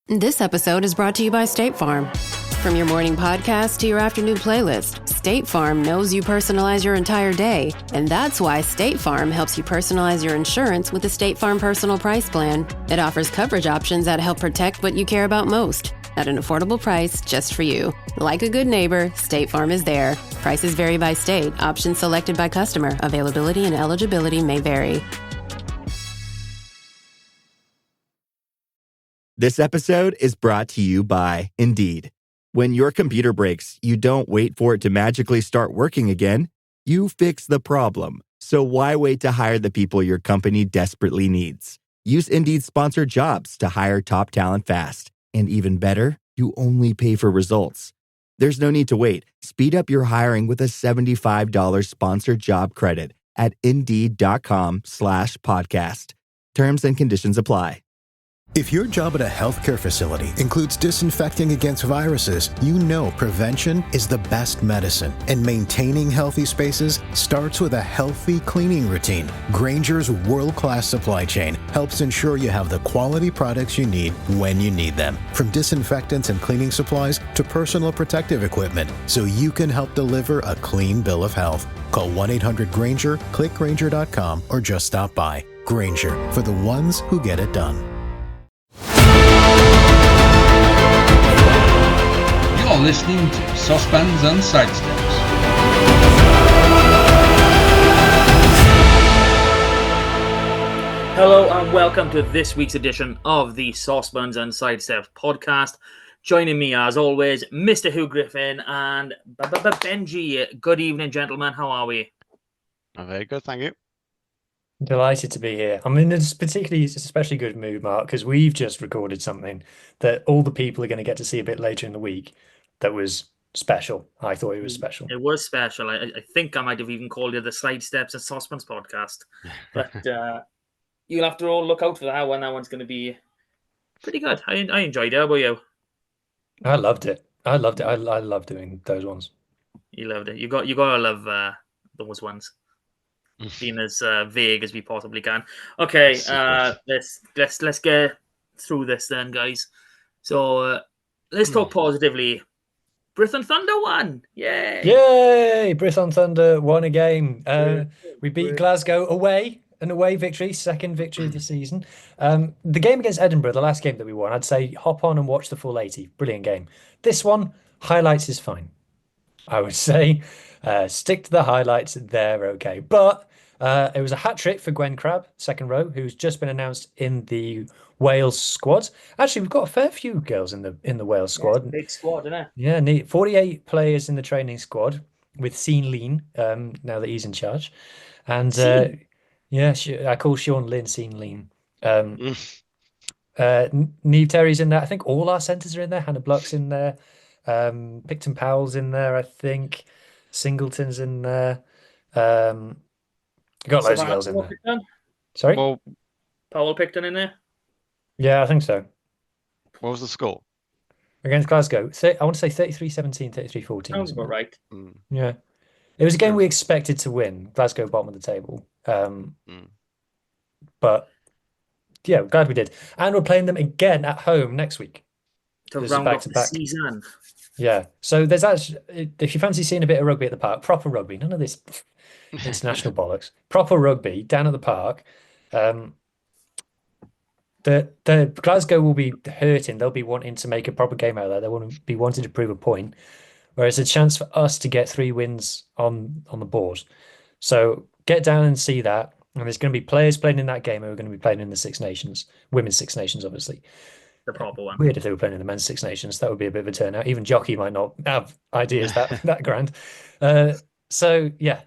This episode is brought to you by State Farm. From your morning podcast to your afternoon playlist, State Farm knows you personalize your entire day, and that's why State Farm helps you personalize your insurance with the State Farm Personal Price Plan. It offers coverage options that help protect what you care about most at an affordable price just for you. Like a good neighbor, State Farm is there. Prices vary by state. Options selected by customer. Availability and eligibility may vary. This episode is brought to you by Indeed. When your computer breaks, you don't wait for it to magically start working again. You fix the problem. So why wait to hire the people your company desperately needs? Use Indeed's sponsored jobs to hire top talent fast. And even better, you only pay for results. There's no need to wait. Speed up your hiring with a $75 sponsored job credit at Indeed.com/podcast. Terms and conditions apply. If your job at a healthcare facility includes disinfecting against viruses, you know prevention is the best medicine. And maintaining healthy spaces starts with a healthy cleaning routine. Grainger's world-class supply chain helps ensure you have the quality products you need when you need them. From disinfectants and cleaning supplies to personal protective equipment, so you can help deliver a clean bill of health. Call 1-800-GRAINGER, click Grainger.com, or just stop by. Grainger, for the ones who get it done. You're listening to Saucepans and Sidesteps. Hello and welcome to this week's edition of the Saucepans and Sidesteps podcast. Joining me as always, Mr. Hugh Griffin and Benji. Good evening, gentlemen. How are we? I'm very good, thank you. Delighted to be here. I'm in a especially good mood, Mark, because we've just recorded something that all the people are going to get to see a bit later in the week that was special. I thought it was special. It was special. I think I might have even called it the Sidesteps and Saucepans podcast. But you'll have to all look out for that one. That one's going to be pretty good. I enjoyed it. How about you? I loved it. I love doing those ones. You loved it. You got to love those ones. Being as vague as we possibly can. Okay, let's get through this then, guys. So let's talk positively. Brython Thunder won! Yay! Brython Thunder won a game. We beat Glasgow away, an away victory, second victory of the season. The game against Edinburgh, the last game that we won, I'd say hop on and watch the full 80. Brilliant game. This one, highlights is fine. I would say stick to the highlights, they're okay. But it was a hat-trick for Gwen Crabb, second row, who's just been announced in the Wales squad. Actually, we've got a fair few girls in the Wales squad. Big squad, isn't it? Yeah, 48 players in the training squad with Sean Lean, now that he's in charge. And I call Sean Lynn Sean Lean. Niamh Terry's in there. I think all our centres are in there. Hannah Bluck's in there. Picton Powell's in there, I think. Singleton's in there. You got loads of girls in there. Picton? Sorry? Well, Powell Picton in there? Yeah, I think so. what was the score? Against Glasgow. I want to say 33-17, 33-14. Sounds about right. Yeah. It was a game we expected to win. Glasgow bottom of the table. But yeah, glad we did. And we're playing them again at home next week. To round off the season. Yeah. So there's actually, if you fancy seeing a bit of rugby at the park, proper rugby, none of this international bollocks, proper rugby down at the park. The Glasgow will be hurting. They'll be wanting to make a proper game out of that. They won't be wanting to prove a point. Whereas a chance for us to get 3 wins on the board. So get down and see that. And there's going to be players playing in that game who are going to be playing in the Six Nations, Women's Six Nations, obviously. The proper one. Weird if they were playing in the Men's Six Nations. That would be a bit of a turnout. Even Jockey might not have ideas that grand. So yeah,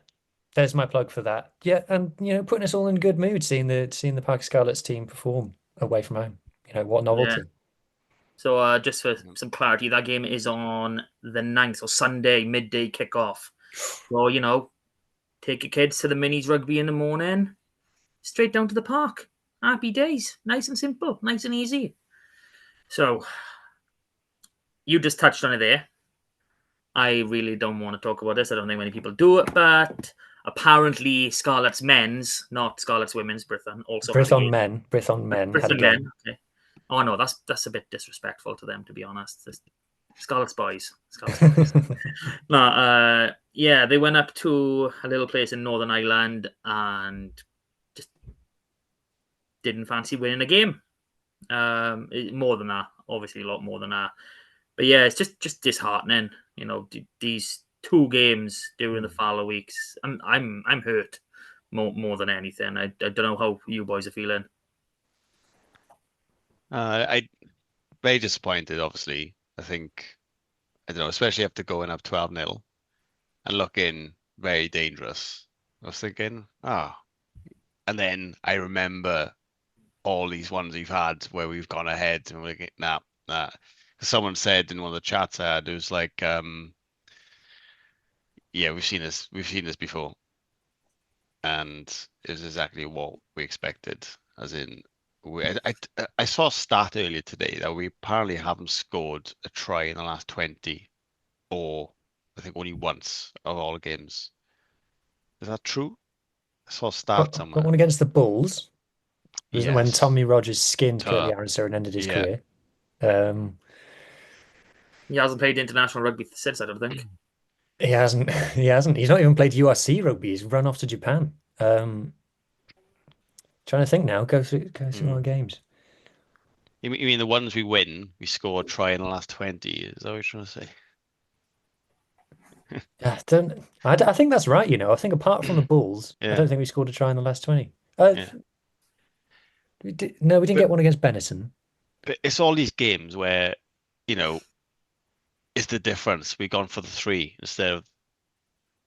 there's my plug for that. Yeah, and putting us all in a good mood, seeing the Park Scarlets team perform away from home. What novelty. Yeah. So just for some clarity, that game is on the 9th, or Sunday, midday kickoff. So, take your kids to the minis rugby in the morning, straight down to the park. Happy days. Nice and simple, nice and easy. So, you just touched on it there. I really don't want to talk about this. I don't think many people do it, but apparently Scarlets men's, not Scarlets women's, Brython also. Brython men. Brython men. Okay. Oh no, that's a bit disrespectful to them, to be honest. Scarlets boys. No, yeah, they went up to a little place in Northern Ireland and just didn't fancy winning a game. More than that, obviously a lot more than that. But yeah, it's just disheartening. These 2 games during the fallow weeks. I'm hurt more than anything. I don't know how you boys are feeling. I very disappointed. Obviously, I think I don't know, especially after going up 12-0 and looking very dangerous. I was thinking, and then I remember all these ones we've had where we've gone ahead and we're like, nah. Because someone said in one of the chats I had, it was like, yeah, we've seen this before, and it was exactly what we expected. As in, I saw a stat earlier today that we apparently haven't scored a try in the last 20, or I think only once of all games. Is that true? I saw a stat somewhere. Got one against the Bulls. Wasn't it when Yes. Tommy Rogers skinned Curtly Aronson and ended his career? He hasn't played international rugby since, I don't think. He hasn't. He's not even played URC rugby. He's run off to Japan. Trying to think now. Go through more games. You mean the ones we win, we score a try in the last 20? Is that what you're trying to say? I think that's right. I think apart from the Bulls, I don't think we scored a try in the last 20. We didn't get one against Benetton. But it's all these games where, it's the difference. We've gone for the 3 instead of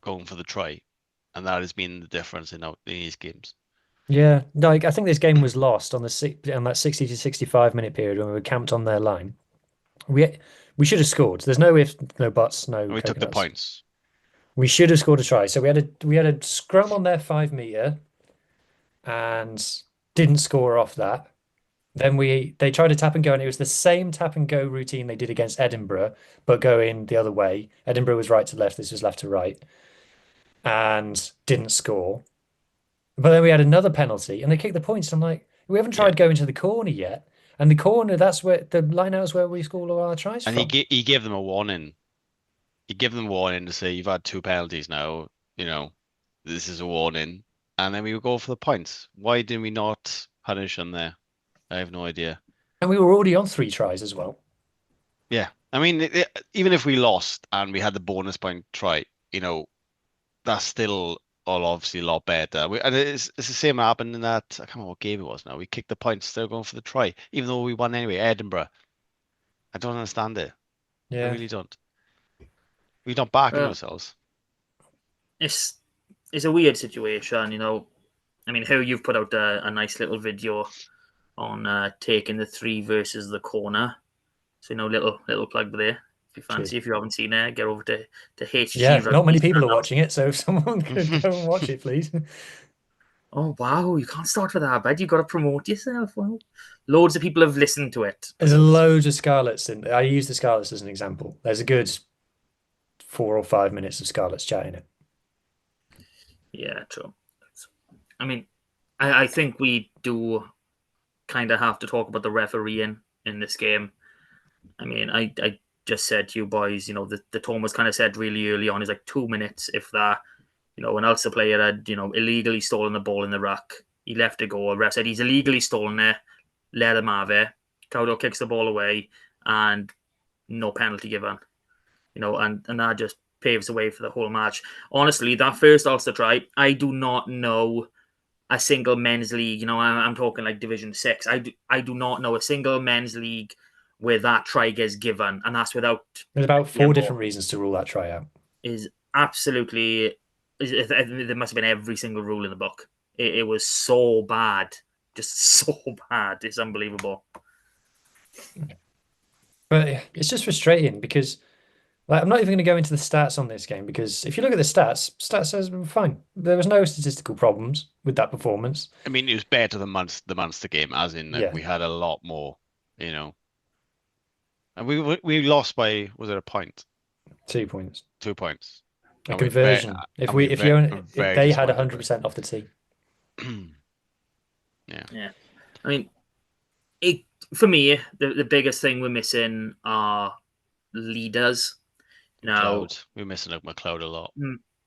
going for the try, and that has been the difference in these games. Yeah, no, I think this game was lost on that 60 to 65 minute period when we were camped on their line. We should have scored. There's no ifs, no buts, no. We took the points. We should have scored a try. So we had a scrum on their 5 meter, and didn't score off that. Then they tried a tap and go, and it was the same tap and go routine they did against Edinburgh, but going the other way. Edinburgh was right to left. This was left to right, and didn't score. But then we had another penalty, and they kicked the points. I'm like, we haven't tried going to the corner yet. And the corner, that's where the line out is where we score all our tries from. And he gave them a warning. He gave them a warning to say, you've had 2 penalties now. This is a warning. And then we would go for the points. Why did we not punish them there? I have no idea. And we were already on 3 tries as well. Yeah. I mean, even if we lost and we had the bonus point try, that's still all obviously a lot better. And it's the same happened in that, I can't remember what game it was now. We kicked the points, still going for the try, even though we won anyway. Edinburgh. I don't understand it. Yeah. I really don't. We're not backing ourselves. It's a weird situation, I mean, how you've put out a nice little video on taking the 3 versus the corner. So, little plug there. If you fancy, if you haven't seen it, get over to HG. Yeah, not many people are watching it, so if someone could go and watch it, please. Oh, wow. You can't start with that, bud. You've got to promote yourself. Well, loads of people have listened to it. There's loads of Scarlets. I use the Scarlets as an example. There's a good 4 or 5 minutes of Scarlets chatting it. Yeah, true. I mean, I think we do kind of have to talk about the refereeing in this game. I mean, I just said to you boys, the tone was kind of said really early on. It's like 2 minutes, if that. An Ulster player had, illegally stolen the ball in the ruck. He left it go. The ref said he's illegally stolen it. Let him have it. Cowdell kicks the ball away, and no penalty given. And that just paves the way for the whole match. Honestly, that first Ulster try, I do not know a single men's league. I'm talking like Division 6. I do not know a single men's league where that try gets given, and that's without. There's about 4 different reasons to rule that try out. Is absolutely. There must have been every single rule in the book. It was so bad, just so bad. It's unbelievable. But it's just frustrating because, I'm not even going to go into the stats on this game because if you look at the stats says fine. There was no statistical problems with that performance. I mean, it was better than the Munster game, as in we had a lot more, And we lost by, was it a point? 2 points. 2 points. A conversion. If they had 100% off the tee. Yeah. I mean, it for me, the biggest thing we're missing are leaders. Now, McLeod. We're missing out McLeod a lot.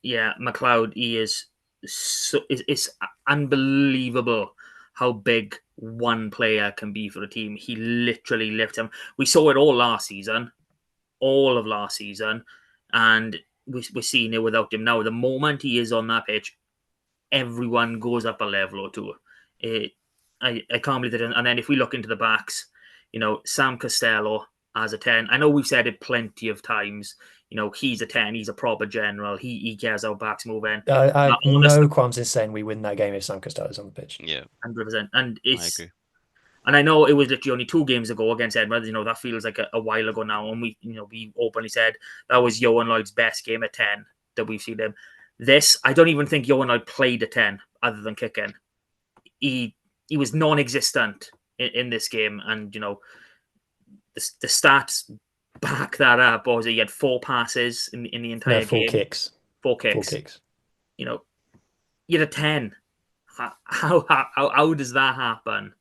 yeah, McLeod, he is it's unbelievable how big one player can be for a team. He literally lifts them. We saw it all last season, all of last season, and we're seeing it without him now. The moment he is on that pitch, everyone goes up a level or two. I can't believe it. And then if we look into the backs, Sam Costello as a 10. I know we've said it plenty of times. He's a 10. He's a proper general. He gets our backs moving. I have no qualms in saying we win that game if Sam Costello's on the pitch. Yeah, 100%. And I agree. And I know it was literally only 2 games ago against Edinburgh. That feels like a while ago now. And we openly said that was Johan Lloyd's best game at 10 that we've seen him. This, I don't even think Johan Lloyd played a 10 other than kicking. He was non-existent in this game. And, the stats back that up. What was it? He had 4 passes in the entire game. 4 kicks. 4 kicks. 4 kicks. You had a 10. How does that happen?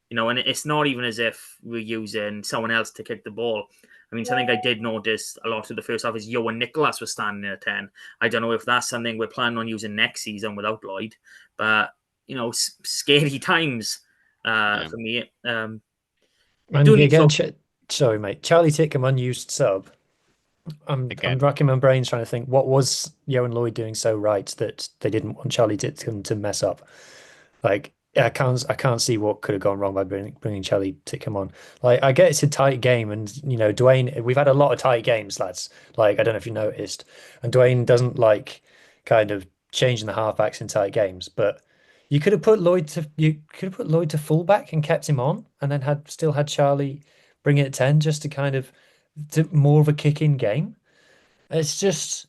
And it's not even as if we're using someone else to kick the ball. I mean, something I did notice a lot of the first half is Johan Nicholas was standing at 10. I don't know if that's something we're planning on using next season without Lloyd, but, scary times for me. And again, sorry, mate. Charlie Titcombe, unused sub. I'm racking my brains trying to think what was Johan Lloyd doing so right that they didn't want Charlie Titcombe to mess up. Like, I can't see what could have gone wrong by bringing Charlie Titcombe on. Like, I get it's a tight game, and Dwayne. We've had a lot of tight games, lads. Like, I don't know if you noticed, and Dwayne doesn't like kind of changing the halfbacks in tight games. But you could have put Lloyd to fullback and kept him on, and then still had Charlie bring it at 10 just to kind of more of a kick-in game. It's just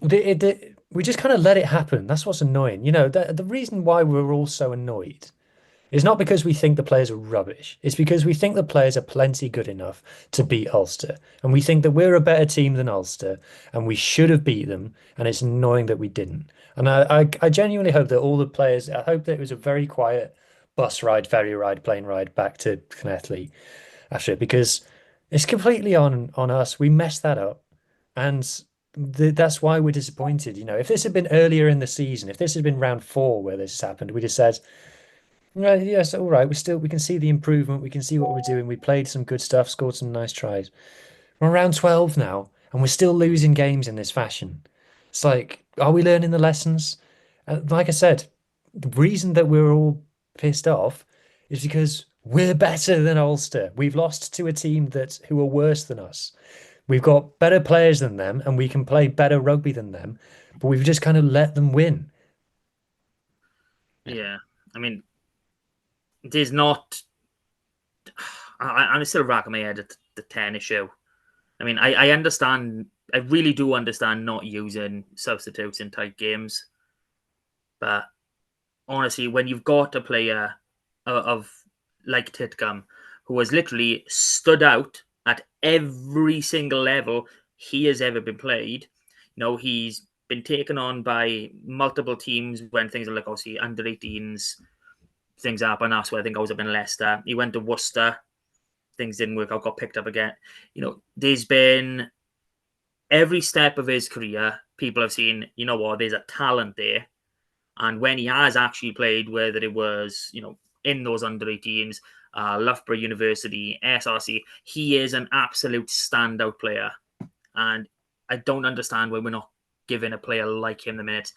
we just kind of let it happen. That's what's annoying. The reason why we're all so annoyed is not because we think the players are rubbish. It's because we think the players are plenty good enough to beat Ulster. And we think that we're a better team than Ulster and we should have beat them. And it's annoying that we didn't. And I genuinely hope that all the players, I hope that it was a very quiet bus ride, ferry ride, plane ride back to Knethley after it, because it's completely on us. We messed that up. And that's why we're disappointed. If this had been earlier in the season, if this had been round 4 where this happened, we'd have said, yes, all right, we can see the improvement, we can see what we're doing. We played some good stuff, scored some nice tries. We're around 12 now, and we're still losing games in this fashion. It's like, are we learning the lessons? Like I said, the reason that we're all pissed off is because we're better than Ulster. We've lost to a team who are worse than us. We've got better players than them, and we can play better rugby than them, but we've just kind of let them win. Yeah, I mean, there's not. I'm still racking my head at the 10 issue. I mean, I understand. I really do understand not using substitutes in tight games, but honestly, when you've got a player of like Titcombe who has literally stood out at every single level he has ever been played. He's been taken on by multiple teams when things are like, obviously, under 18s, things happen. That's where I think I was up in Leicester. He went to Worcester. Things didn't work out, got picked up again. There's been every step of his career, people have seen, there's a talent there. And when he has actually played, whether it was, in those under 18s, Loughborough University, SRC, he is an absolute standout player. And I don't understand why we're not giving a player like him the minute.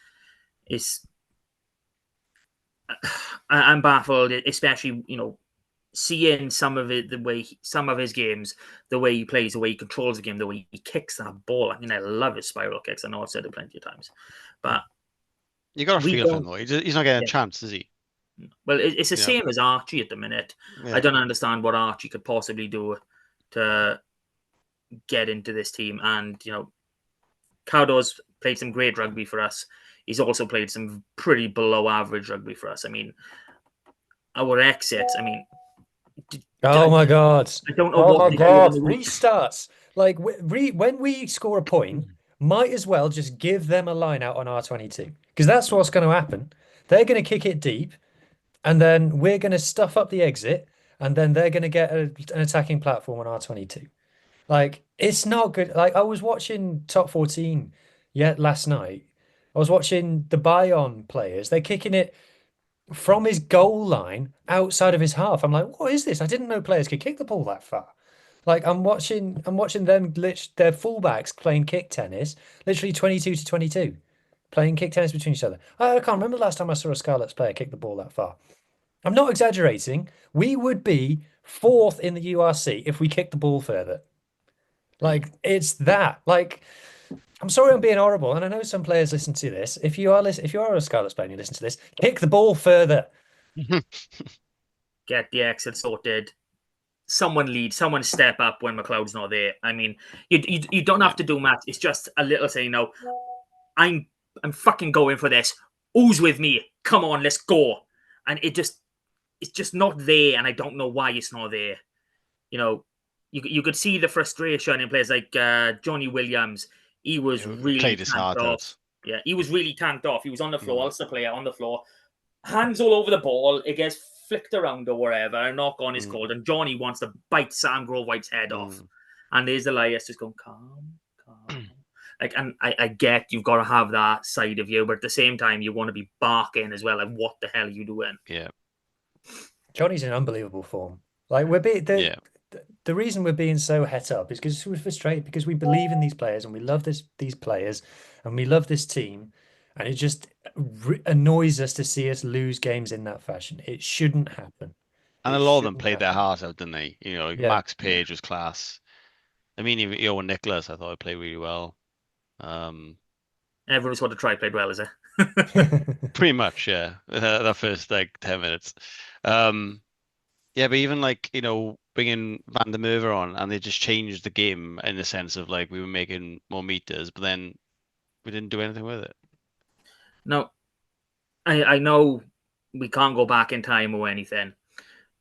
I'm baffled, especially, seeing some of it, some of his games, the way he plays, the way he controls the game, the way he kicks that ball. I mean, I love his spiral kicks. I know I've said it plenty of times, but you got to feel for him though. He's not getting a chance, is he? Well, it's the same as Archie at the minute. Yeah. I don't understand what Archie could possibly do to get into this team. And, Cowdo's played some great rugby for us. He's also played some pretty below average rugby for us. I mean, our exits, oh my God. I don't know what restarts. Like, when we score a point, might as well just give them a line out on R22. Because that's what's going to happen. They're going to kick it deep. And then we're going to stuff up the exit, and then they're going to get an attacking platform on R22. Like, it's not good. Like, I was watching top 14 yet last night. I was watching the Bayern players. They're kicking it from his goal line outside of his half. I'm like, what is this? I didn't know players could kick the ball that far. Like, I'm watching them, their fullbacks playing kick tennis, literally 22 to 22, playing kick tennis between each other. I can't remember the last time I saw a Scarlets player kick the ball that far. I'm not exaggerating. We would be fourth in the URC if we kicked the ball further. Like, it's that. Like, I'm sorry I'm being horrible, and I know some players listen to this. If you are a Scarlets player and you listen to this, kick the ball further. Get the exit sorted. Someone lead, someone step up when McLeod's not there. I mean, you don't have to do much. It's just a little saying, no, I'm fucking going for this. Who's with me? Come on, let's go. And it's just not there, and I don't know why it's not there. You know, you could see the frustration in players like Johnny Williams. He was really played his heart off. out. Yeah, he was really tanked off. He was on the floor, Ulster player on the floor, hands all over the ball. It gets flicked around or wherever. A knock on is called, and Johnny wants to bite Sam Grovewhite's head off. And there's Elias just going, calm. Like, and I get you've got to have that side of you, but at the same time, you want to be barking as well. Like, what the hell are you doing? Yeah. Johnny's in unbelievable form. Like, the reason we're being so het up is because we're frustrated, because we believe in these players and we love these players and we love this team, and it just annoys us to see us lose games in that fashion. It shouldn't happen. And a lot of them played their heart out, didn't they? You know, like Yeah. Max Page was class. I mean, even Owen Nicholas, I thought played really well. Everyone's what to try played well, is it? Pretty much, yeah. That first like 10 minutes. Yeah, but even like, you know, bringing Van der Merwe on, and they just changed the game in the sense of like we were making more meters, but then we didn't do anything with it. No, I know we can't go back in time or anything,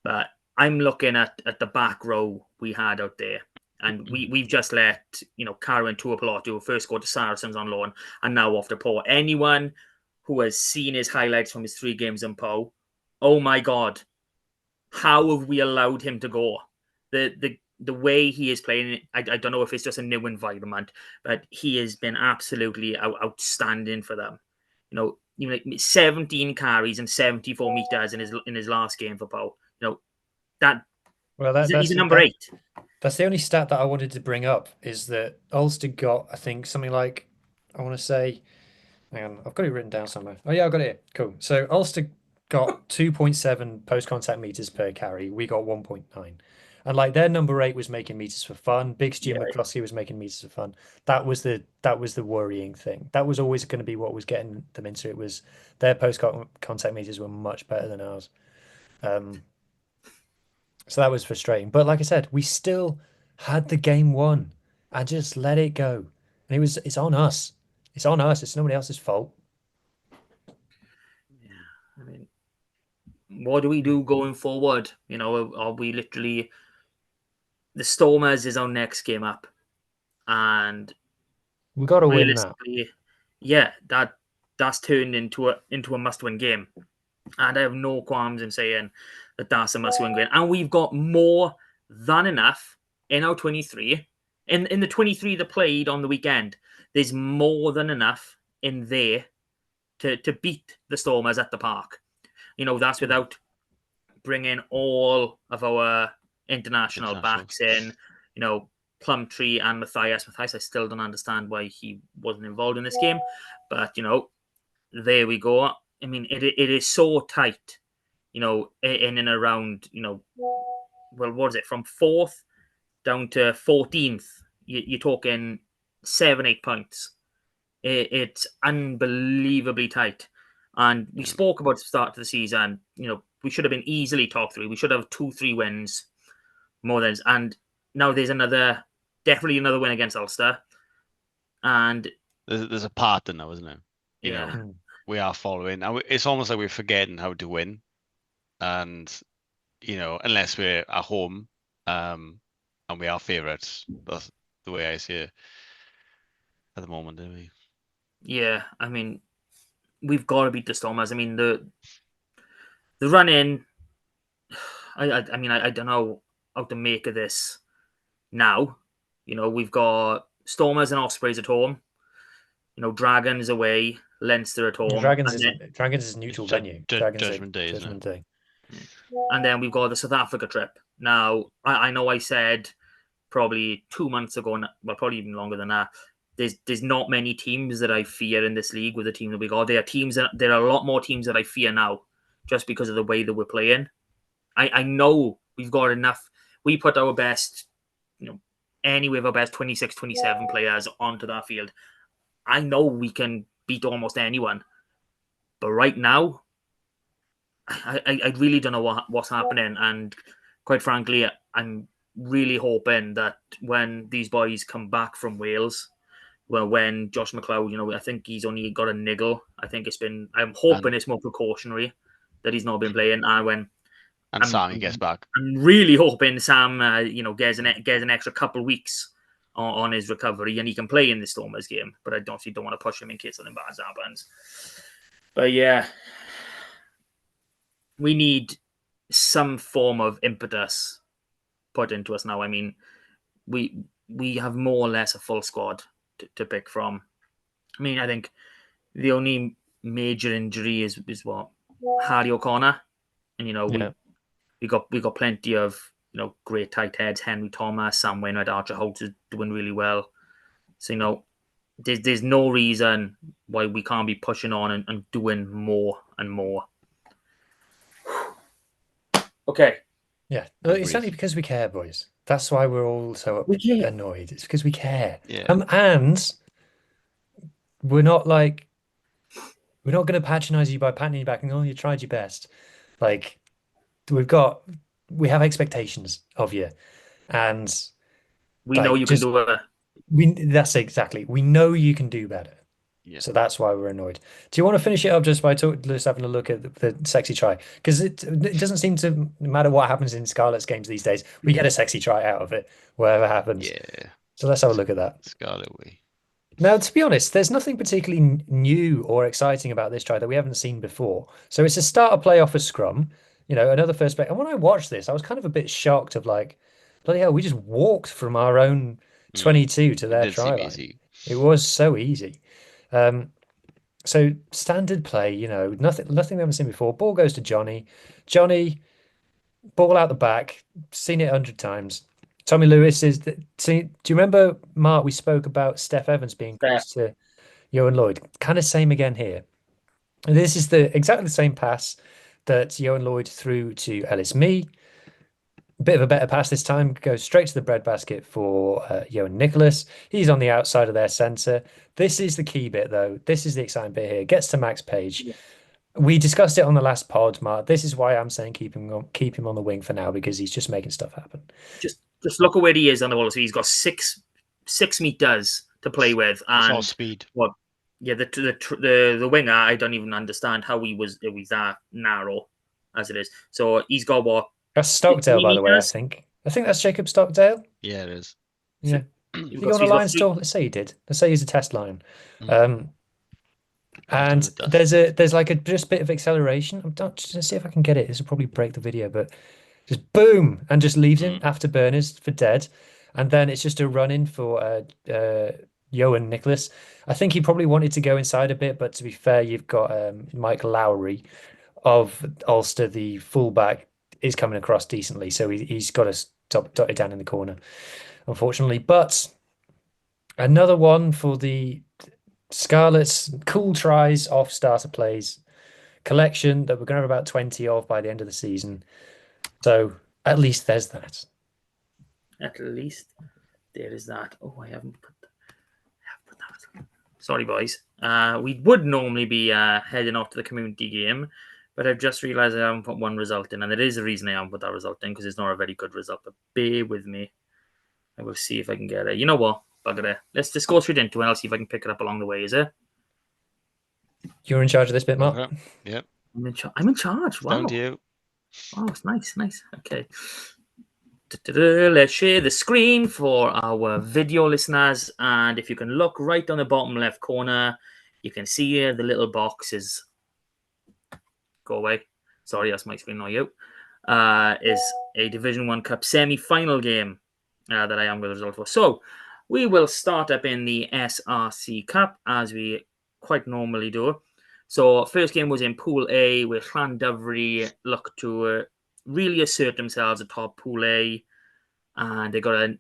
but I'm looking at the back row we had out there. And we've just let, you know, Karen Tuapolotu first go to Saracens on loan and now off to Poe. Anyone who has seen his highlights from his 3 games in Poe, oh my God, how have we allowed him to go? The way he is playing, I don't know if it's just a new environment, but he has been absolutely outstanding for them. You know, 17 carries and 74 meters in his last game for Poe. You know, he's a number 8. That's the only stat that I wanted to bring up, is that Ulster got, I think, something like, I want to say, hang on, I've got it written down somewhere. Oh yeah, I've got it here. Cool. So Ulster got 2.7 post-contact meters per carry. We got 1.9. And like, their number 8 was making meters for fun. Big Stu McCluskey was making meters for fun. That was the worrying thing. That was always going to be what was getting them into it, was their post-contact meters were much better than ours. So that was frustrating. But like I said, we still had the game won and just let it go. And it's on us. It's on us. It's nobody else's fault. Yeah. I mean, what do we do going forward? You know, are we literally, the Stormers is our next game up, and we got to win that. Yeah, that's turned into a must-win game, and I have no qualms in saying that that's a must-win game. And we've got more than enough in our 23. In the 23 that played on the weekend, there's more than enough in there to beat the Stormers at the park. You know, that's without bringing all of our international backs in. You know, Plumtree and Matthias. Matthias, I still don't understand why he wasn't involved in this game. But, you know, there we go. I mean, it is so tight, you know, in and around, you know, well, what is it? From 4th down to 14th, you're talking 7-8 points. It's unbelievably tight. And we spoke about the start of the season, you know, we should have been easily top 3. We should have 2-3 wins, more than, and now there's definitely another win against Ulster. And there's a pattern now, isn't it? You know, we are following. It's almost like we're forgetting how to win. And, you know, unless we're at home, and we are favourites. That's the way I see it at the moment, anyway. Yeah, I mean, we've got to beat the Stormers. I mean, the run in, I mean, I don't know how to make of this now. You know, we've got Stormers and Ospreys at home. You know, Dragons away, Leinster at home. Dragons and is neutral It's venue. Dragons Judgment Day, isn't Judgment it? Day. And then we've got the South Africa trip. Now, I know I said probably 2 months ago, well, probably even longer than that, there's not many teams that I fear in this league with the team that we got. There are a lot more teams that I fear now just because of the way that we're playing. I know we've got enough. We put our best, any of our best 26, 27 players onto that field. I know we can beat almost anyone. But right now, I really don't know what's happening. And quite frankly, I'm really hoping that when these boys come back from Wales, well, when Josh McLeod, I think he's only got a niggle. I'm hoping it's more precautionary that he's not been playing. And Sammy gets back. I'm really hoping Sam, gets an extra couple weeks on his recovery and he can play in the Stormers game. But I don't want to push him in case something bad happens. But yeah, we need some form of impetus put into us now. I mean, we have more or less a full squad to pick from. I mean, I think the only major injury is what Harry O'Connor, and we got plenty of great tight heads. Henry Thomas, Sam Wainwright, Archer Holt is doing really well. So there's no reason why we can't be pushing on and doing more and more. Okay. Yeah, it's only because we care, boys. That's why we're all so annoyed. It's because we care. Yeah. And we're not going to patronize you by patting you back and you tried your best. Like we have expectations of you, and we know you can do it. That's exactly. We know you can do better. Yeah. So that's why we're annoyed. Do you want to finish it up just by just having a look at the sexy try? Because it doesn't seem to matter what happens in Scarlets games these days. We get a sexy try out of it, whatever happens. Yeah. So let's have a look at that. Scarlet way. Now, to be honest, there's nothing particularly new or exciting about this try that we haven't seen before. So it's a starter play off a scrum, another first play. And when I watched this, I was kind of a bit shocked of bloody hell, we just walked from our own 22 to their try line. Easy. It was so easy. So standard play, nothing we haven't seen before. Ball goes to Johnny. Johnny, ball out the back. Seen it 100 times. Tommy Lewis do you remember, Mark, we spoke about Steph Evans being close to Johan Lloyd? Kind of same again here. And this is exactly the same pass that Johan Lloyd threw to Ellis Mee. Bit of a better pass this time, goes straight to the breadbasket for Johan Nicholas. He's on the outside of their centre. This is the key bit, though. This is the exciting bit here. Gets to Max Page. Yeah. We discussed it on the last pod, Mark. This is why I'm saying keep him on the wing for now, because he's just making stuff happen. Just look at where he is on the ball. So he's got 6 meters to play with, and it's all speed. Well, yeah, the winger, I don't even understand how it was that narrow as it is. So he's got what? That's Stockdale, by the way, I think. I think that's Jacob Stockdale. Yeah, it is. Yeah. Did he go on a line still? Let's say he did. Let's say he's a test line. And there's like a just bit of acceleration. I'm just to see if I can get it. This will probably break the video, but just boom, and just leaves him after burners for dead. And then it's just a run in for Johan Nicholas. I think he probably wanted to go inside a bit, but to be fair, you've got Mike Lowry of Ulster, the fullback, is coming across decently, so he's got to stop dotted down in the corner, unfortunately. But another one for the Scarlets. Cool tries off starter plays collection that we're going to have about 20 of by the end of the season. So at least there's that. At least there is that. Oh, I haven't put that. Sorry, boys. We would normally be heading off to the community game, but I've just realised I haven't put one result in, and there is a reason I haven't put that result in, because it's not a very good result. But bear with me. I will see if I can get it. You know what? Bugger it. Let's just go straight into it, and I'll see if I can pick it up along the way, is it? You're in charge of this bit, Mark? Okay. Yep. I'm in charge. Wow. Down to you. Oh, it's nice. Okay. Let's share the screen for our video listeners, and if you can look right on the bottom left corner, you can see here the little boxes. Go away. Sorry, that's my screen, not you. is a Division 1 Cup semi-final game that I am going to result for. So we will start up in the SRC Cup as we quite normally do. So first game was in Pool A, where Llandovery looked to really assert themselves atop Pool A, and they got a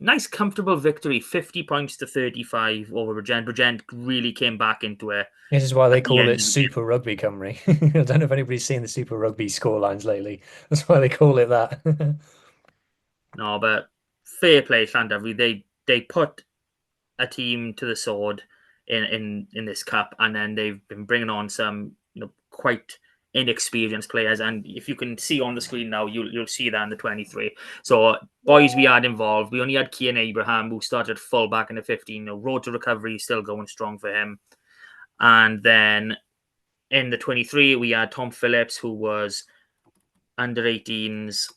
nice, comfortable victory, 50 points to 35 over Bregent. Bregent really came back into it. This is why they at the call end it of the game. Super Rugby, Cymru. I don't know if anybody's seen the Super Rugby scorelines lately. That's why they call it that. No, but fair play, Llandovery. They put a team to the sword in this cup, and then they've been bringing on some quite inexperienced players. And if you can see on the screen now, you'll see that in the 23. So boys we had involved, we only had Cian Abraham, who started full back in the 15. Road to recovery is still going strong for him. And then in the 23, we had Tom Phillips, who was under 18s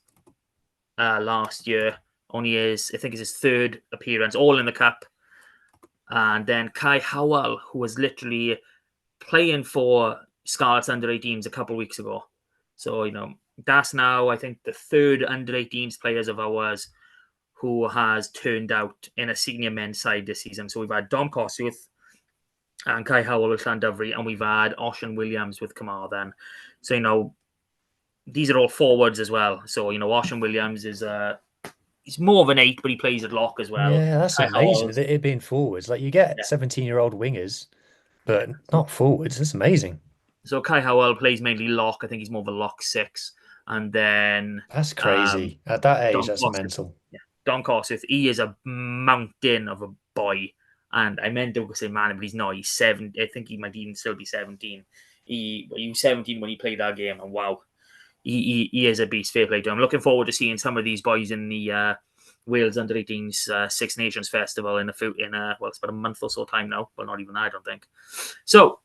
last year. Only I think it's his third appearance, all in the cup. And then Kai Howell, who was literally playing for Scarlets under 18s a couple of weeks ago. So, that's now, I think, the third under 18s players of ours who has turned out in a senior men's side this season. So we've had Dom Kossuth and Kai Howell with Llandovery, and we've had Ocean Williams with Carmarthen. So, these are all forwards as well. So, Ocean Williams is he's more of an 8, but he plays at lock as well. Yeah, that's Kai amazing. Howell's- It being forwards. Like you get 17-year-old wingers, but not forwards. That's amazing. So Kai Howell plays mainly lock. I think he's more of a lock 6. And then That's crazy. At that age, Dom that's Kossuth. mental. Yeah. Dom Kossuth, he is a mountain of a boy. And I meant to say man, but he's not. He's 7. I think he might even still be 17. He was 17 when he played that game, and wow, he is a beast. Fair play to him. I'm looking forward to seeing some of these boys in the Wales Under 18s Six Nations Festival in it's about a month or so time now. Well, not even that, I don't think. So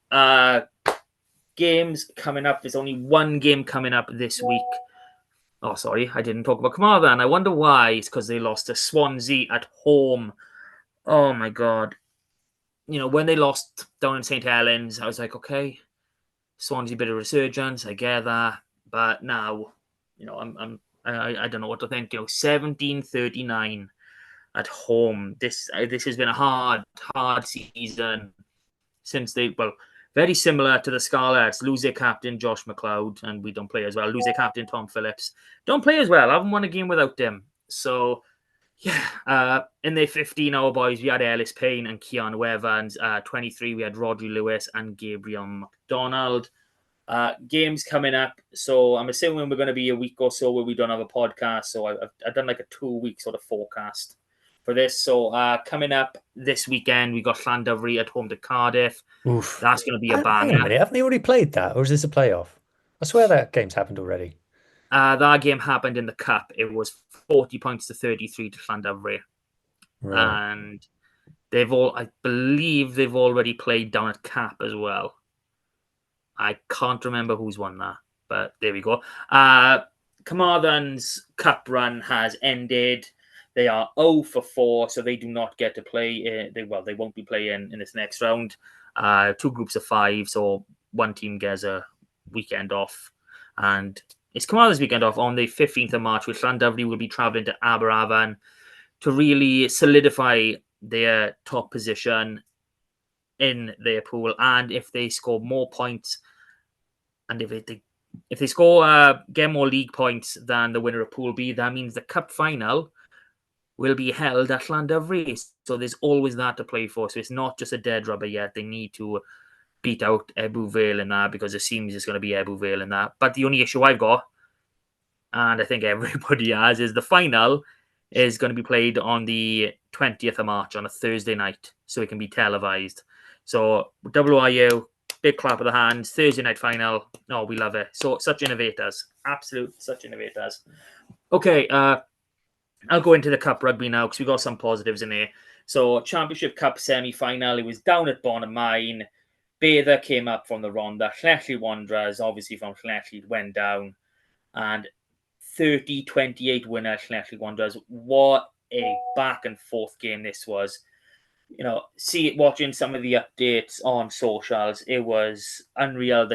games coming up. There's only one game coming up this week. Oh, sorry, I didn't talk about Carmarthen. I wonder why. It's because they lost to Swansea at home. Oh my god! When they lost down in St Helens, I was like, okay, Swansea bit of resurgence. I get that, but now, I don't know what to think. 17-39 at home. This has been a hard season since very similar to the Scarlets. Lose their captain, Josh McLeod, and we don't play as well. Lose their captain, Tom Phillips. Don't play as well. I haven't won a game without them. So, yeah. In the 15, our boys, we had Ellis Payne and Keanu Evans. 23, we had Rodri Lewis and Gabriel McDonald. Games coming up. So, I'm assuming we're going to be a week or so where we don't have a podcast. So, I've done like a 2-week sort of forecast for this. So coming up this weekend, we got Llandovery at home to Cardiff. Oof. That's going to be a banger. Hang on a minute, haven't they already played that, or is this a playoff? I swear that game's happened already. That game happened in the cup. It was 40 points to 33 to Llandovery. Right. And I believe they've already played down at Cap as well. I can't remember who's won that, but there we go. Carmarthen's cup run has ended. They are 0 for 4, so they do not get to play. They won't be playing in this next round. 2 groups of 5, so one team gets a weekend off. And it's Carmarthen's weekend off on the 15th of March, which Llandovery will be travelling to Aberavon to really solidify their top position in their pool. And if they score more points, and if they score get more league points than the winner of Pool B, that means the cup final will be held at Llandovery. So there's always that to play for. So it's not just a dead rubber yet. They need to beat out Ebbw Vale in that, because it seems it's going to be Ebbw Vale in that. But the only issue I've got, and I think everybody has, is the final is going to be played on the 20th of March on a Thursday night. So it can be televised. So WRU, big clap of the hands. Thursday night final. Oh, we love it. So such innovators. Absolute such innovators. Okay, I'll go into the Cup rugby now because we got some positives in there. So, Championship Cup semi-final, it was down at Bonamine. Bather came up from the Rhondda. Llanelli Wanderers, obviously from Llanelli, went down. And 30-28 winner, Llanelli Wanderers. What a back and forth game this was. Watching some of the updates on socials, it was unreal.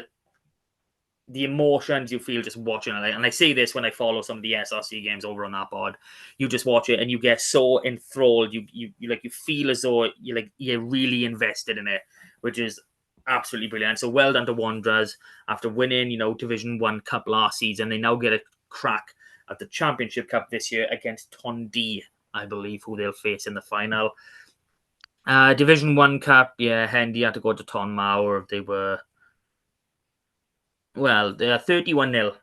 the emotions you feel just watching it. And I say this when I follow some of the SRC games over on that pod. You just watch it and you get so enthralled. You feel as though you're really invested in it, which is absolutely brilliant. So well done to Wanderers after winning, Division 1 Cup last season. They now get a crack at the Championship Cup this year against Dundee, I believe, who they'll face in the final. Division 1 Cup, yeah, Hendy had to go to Tonmawr. They were 31-0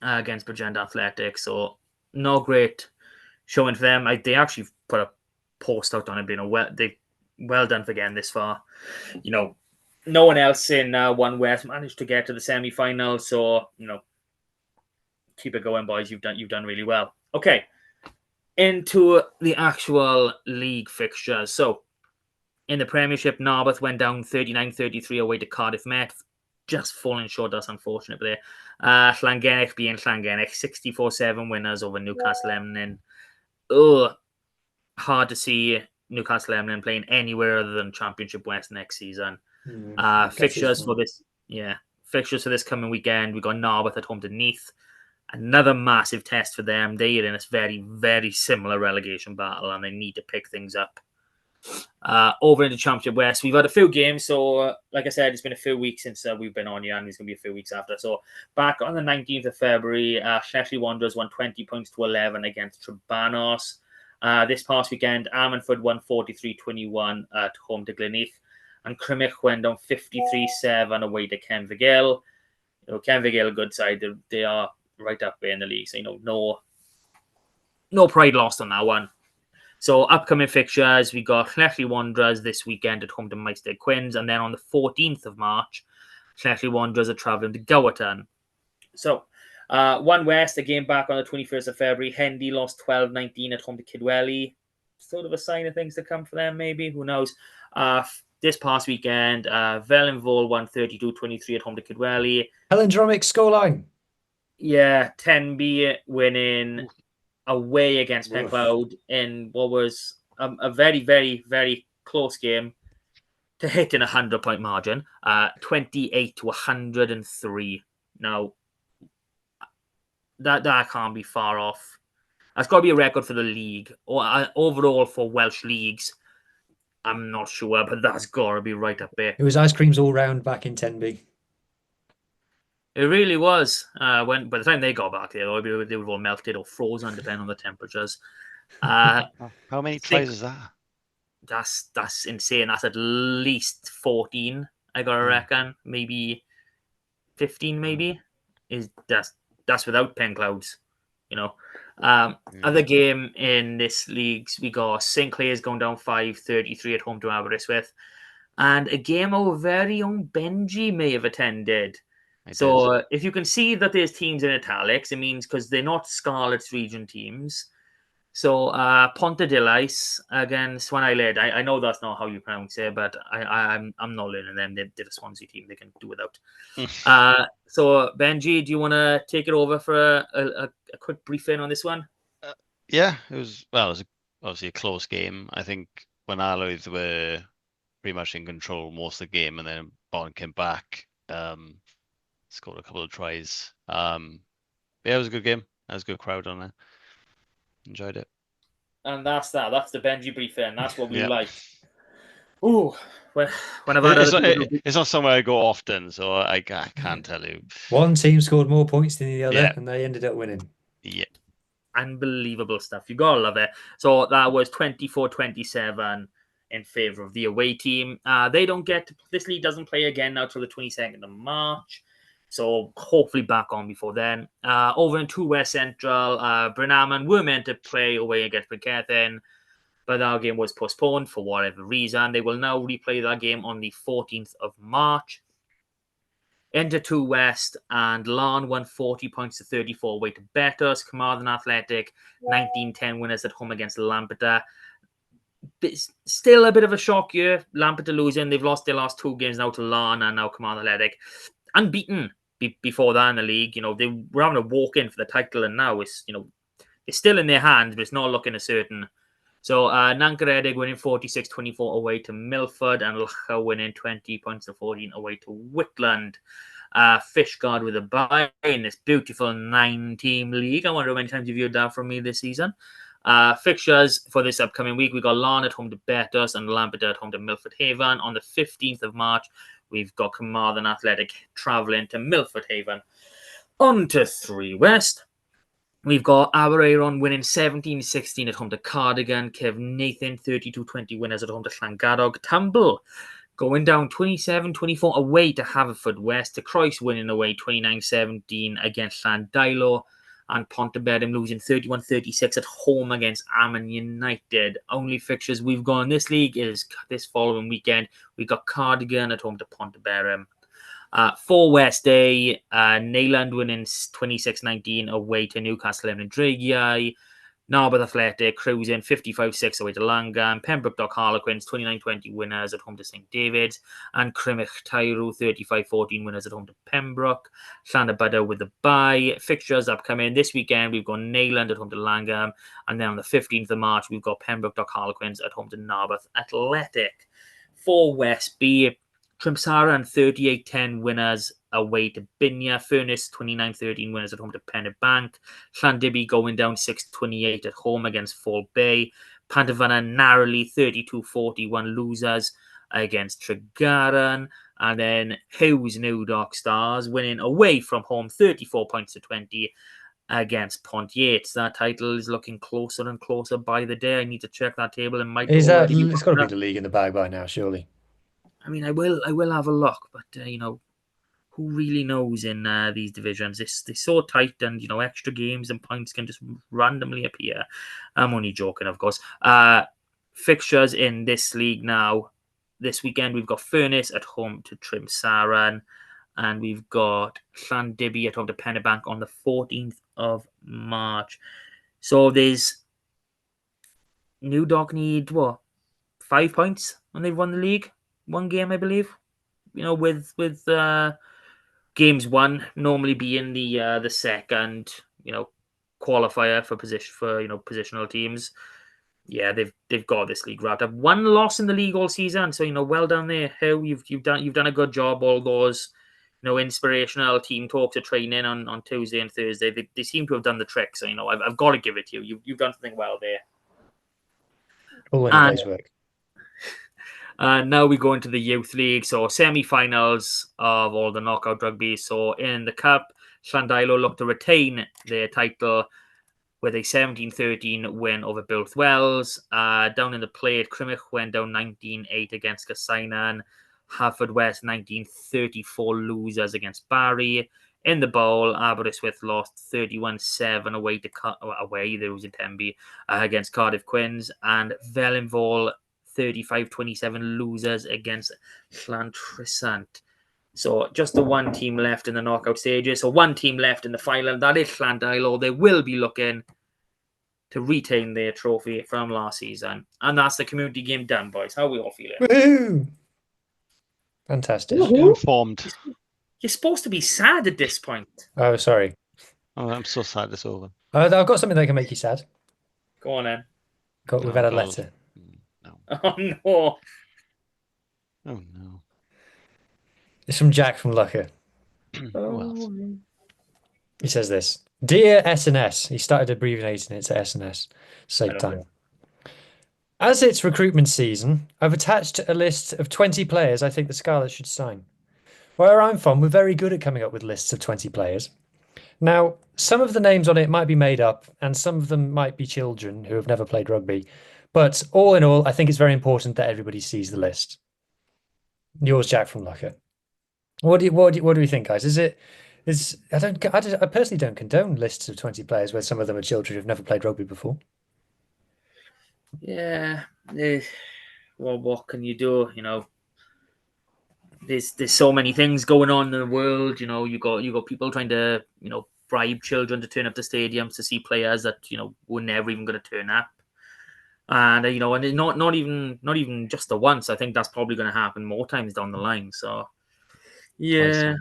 against Bridgend Athletic, so no great showing for them. They actually put a post out on it being well done for getting this far. No one else in One West managed to get to the semi-final, so keep it going, boys. You've done really well. Okay, into the actual league fixtures. So in the Premiership, Narberth went down 39-33 away to Cardiff Met. Just falling short, that's unfortunate. But Llangennech being Llangennech, 64-7 winners over Newcastle Emlyn. Hard to see Newcastle Emlyn playing anywhere other than Championship West next season. Fixtures for this coming weekend, we got Narberth at home to Neath. Another massive test for them. They are in a very, very similar relegation battle, and they need to pick things up. Over into Championship West, we've had a few games. So, like I said, it's been a few weeks since we've been on here, and it's going to be a few weeks after. So, back on the 19th of February, Shettley Wanderers won 20 points to 11 against Trebanos. This past weekend, Ammanford won 43-21 at home to Gleneath, and Crymych went down 53-7 away to Kenvigill. Kenvigill, a good side. They are right up there in the league. So, no pride lost on that one. So, upcoming fixtures, we got Shettley Wanderers this weekend at home to Meister Quins. And then on the 14th of March, Shettley Wanderers are travelling to Gowerton. So, One West, a game back on the 21st of February. Hendy lost 12-19 at home to Kidwelly. Sort of a sign of things to come for them, maybe. Who knows? This past weekend, Vellenvol won 32-23 at home to Kidwelly. Palindromic scoreline. Yeah, Tenby winning away against Pencloud in what was a very, very, very close game to hit in a 100-point margin, 28-103. Now, that can't be far off. That's got to be a record for the league, or overall for Welsh leagues. I'm not sure, but that's got to be right up there. It was ice creams all round back in Tenby. It really was. By the time they got back there, they were all melted or frozen, depending on the temperatures. How many tries is that? That's insane. That's at least 14. I gotta reckon, maybe 15. Maybe that's without pen clouds. Other game in this league, we got St Clair's going down 5-33 at home to Aberystwyth, and a game our very own Benji may have attended. So if you can see that there's teams in italics, it means because they're not Scarlets region teams. So Pontedilais against Swan Island. I know that's not how you pronounce it, but I'm not learning them. They're a Swansea team. They can do without. So Benji, do you want to take it over for a quick briefing on this one? Yeah, it was obviously a close game. I think when Alloys were pretty much in control most of the game, and then Bond came back. Scored a couple of tries. Yeah, it was a good game. There was a good crowd on there. Enjoyed it. And that's that. That's the Benji briefing. That's what we like. Ooh, when I've had it's not somewhere I go often, so I can't tell you. One team scored more points than the other, and they ended up winning. Yeah. Unbelievable stuff. You gotta love it. So that was 24-27 in favour of the away team. This league doesn't play again now till the 22nd of March. So hopefully back on before then. Over in 2 West Central, Brynaman were meant to play away against Brecethin, but that game was postponed for whatever reason. They will now replay that game on the 14th of March. Into 2 West, and Larne won 40 points to 34 away to Betters. Carmarthen Athletic, 19-10 winners at home against Lampeter. Still a bit of a shock here. Lampeter losing. They've lost their last 2 games now to Larne and now Carmarthen Athletic. Unbeaten before that in the league. They were having a walk-in for the title, and now it's still in their hands, but it's not looking as certain. So Nancaredig winning 46-24 away to Milford, and Lachau winning 20 points to 14 away to Whitland. Fishguard with a bye in this beautiful 9-team league. I wonder how many times you've heard that from me this season. Fixtures for this upcoming week, we got Larne at home to Betos and Lampeter at home to Milford Haven. On the 15th of March, we've got Carmarthen Athletic travelling to Milford Haven. On to 3 West. We've got Aberaeron winning 17-16 at home to Cardigan. Kev Nathan 32-20 winners at home to Llangadog. Tumble going down 27-24 away to Haverfordwest. To Croyce winning away 29-17 against Llandilo. And Pontevedra losing 31-36 at home against Ammon United. Only fixtures we've got in this league is this following weekend. We've got Cardigan at home to Pontevedra. For West Day, Neyland winning 26-19 away to Newcastle and Dragiai. Narberth Athletic cruising 55-6 away to Langham. Pembroke Dock Harlequins 29-20 winners at home to St David's. And Crimich Tyro 35-14 winners at home to Pembroke. Llanybudder with the bye. Fixtures upcoming this weekend. We've got Neyland at home to Langham. And then on the 15th of March, we've got Pembroke Dock Harlequins at home to Narberth Athletic. For West B, Trimsara and 38-10 winners away to Binya. Furness 29-13 winners at home to Pennebank. Llandibby going down 6-28 at home against Fall Bay. Pantavanna narrowly 32-41 losers against Tregaron. And then Hughes New Dock Stars winning away from home 34 points to 20 against Pont Yates. That title is looking closer and closer by the day. I need to check that table and might Is that? already It's got to be the league in the bag by now, surely. I mean, I will have a look, but who really knows in these divisions? They're so tight, and extra games and points can just randomly appear. I'm only joking, of course. Fixtures in this league now. This weekend we've got Furness at home to Trimsaran, and we've got Llandibby at home to Pennebank on the 14th of March. So there's New Dock need 5 points when they've won the league. 1 game, I believe. With games won normally being the second, qualifier for positional teams. Yeah, they've got this league wrapped up. 1 loss in the league all season, so well done there. How you've done a good job. All those inspirational team talks of training on Tuesday and Thursday. They seem to have done the trick. So I've got to give it to you. You've done something well there. All in a day's work. Now we go into the youth league, so semi-finals of all the knockout rugby. So in the cup, Llandilo look to retain their title with a 17-13 win over Builth Wells. Down in the plate, Crimich went down 19-8 against Casainan. Haverfordwest 19-34 losers against Barry. In the bowl, Aberystwyth lost 31-7 away. They was in Tenby against Cardiff Quins, and Vellinvall 35-27 losers against Llantrisant. So just the 1 team left in the knockout stages. So 1 team left in the final. That is Llandilo. They will be looking to retain their trophy from last season. And that's the community game done, boys. How are we all feeling? Woohoo! Fantastic. Informed. You're supposed to be sad at this point. Oh, sorry. Oh, I'm so sad it's over. I've got something that can make you sad. Go on then. We've had a letter. No. Oh, no. Oh, no. It's from Jack from Lucker. Who else? He says this. Dear SNS. He started abbreviating it to SNS. Save time. As it's recruitment season, I've attached a list of 20 players I think the Scarlets should sign. Where I'm from, we're very good at coming up with lists of 20 players. Now, some of the names on it might be made up, and some of them might be children who have never played rugby. But all in all, I think it's very important that everybody sees the list. Yours, Jack from Lucker. What do we think, guys? I personally don't condone lists of 20 players where some of them are children who've never played rugby before. Yeah. Well, what can you do? There's so many things going on in the world. You got people trying to bribe children to turn up to stadiums to see players that were never even going to turn up. And and not even just the once. I think that's probably going to happen more times down the line. So yeah,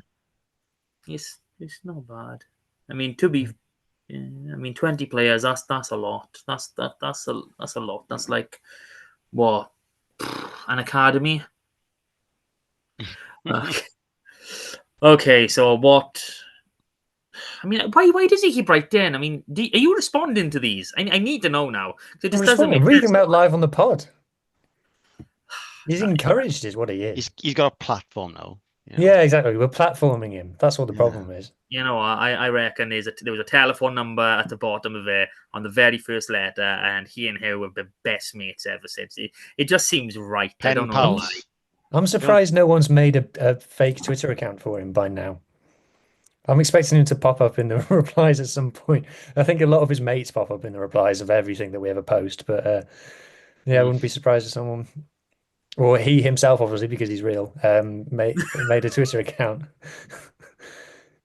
it's not bad. I mean, 20 players. That's a lot. That's a lot. That's like what, an academy. Okay, so what? I mean, why does he keep writing? I mean, are you responding to these? I need to know now. It just doesn't make Read sense. them out live on the pod. He's encouraged, is what he is. He's got a platform now. You know. Yeah, exactly. We're platforming him. That's what the problem is. You know, I reckon there was a telephone number at the bottom of it on the very first letter, and he and her have been best mates ever since. It just seems right. I don't Pen know why. pals. I'm surprised no one's made a fake Twitter account for him by now. I'm expecting him to pop up in the replies at some point. I think a lot of his mates pop up in the replies of everything that we ever post, but yeah, I wouldn't be surprised if someone, or he himself, obviously, because he's real, made a Twitter account.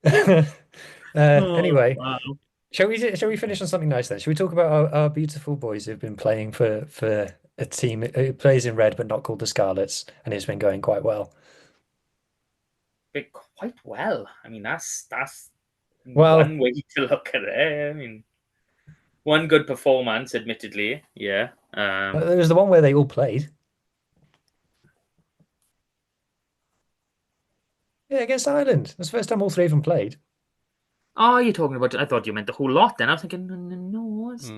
Oh, Anyway, wow. shall we finish on something nice then? Shall we talk about our beautiful boys who've been playing for a team who plays in red but not called the Scarlets, and it's been going quite well. Quite well. I mean, that's Well, one way to look at it. I mean, one good performance, admittedly. Yeah. there was the one where they all played. Yeah, against Ireland. That's the first time all three of them played. Oh, you're talking about? I thought you meant the whole lot. Then I was thinking, no, it's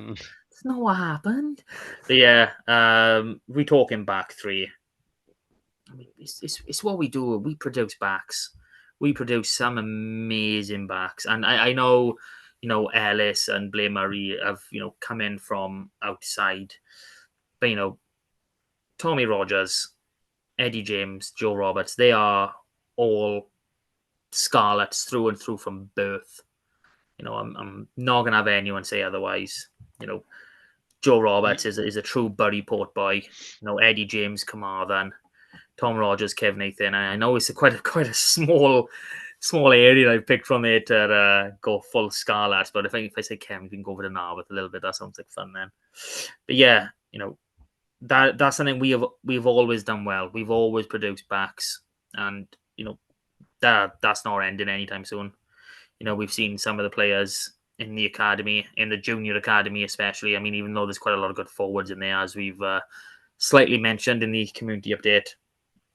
not what happened. But yeah, we talking back three. I mean, it's what we do. We produce backs. We produce some amazing backs, and I know, Ellis and Blair Murray have come in from outside, but Tommy Rogers, Eddie James, Joe Roberts, they are all Scarlets through and through from birth. I'm not gonna have anyone say otherwise. Joe Roberts is a true Bury Port boy. Eddie James, Carmarthen, Tom Rogers, Kevin Nathan. I know it's quite a small area I've picked from it to go full Scarlet. But if I say Kevin, we can go over the Narberth a little bit. That sounds like fun then. But yeah, that's something we've always done well. We've always produced backs, and that's not ending anytime soon. We've seen some of the players in the academy, in the junior academy especially. I mean, even though there's quite a lot of good forwards in there, as we've slightly mentioned in the community update.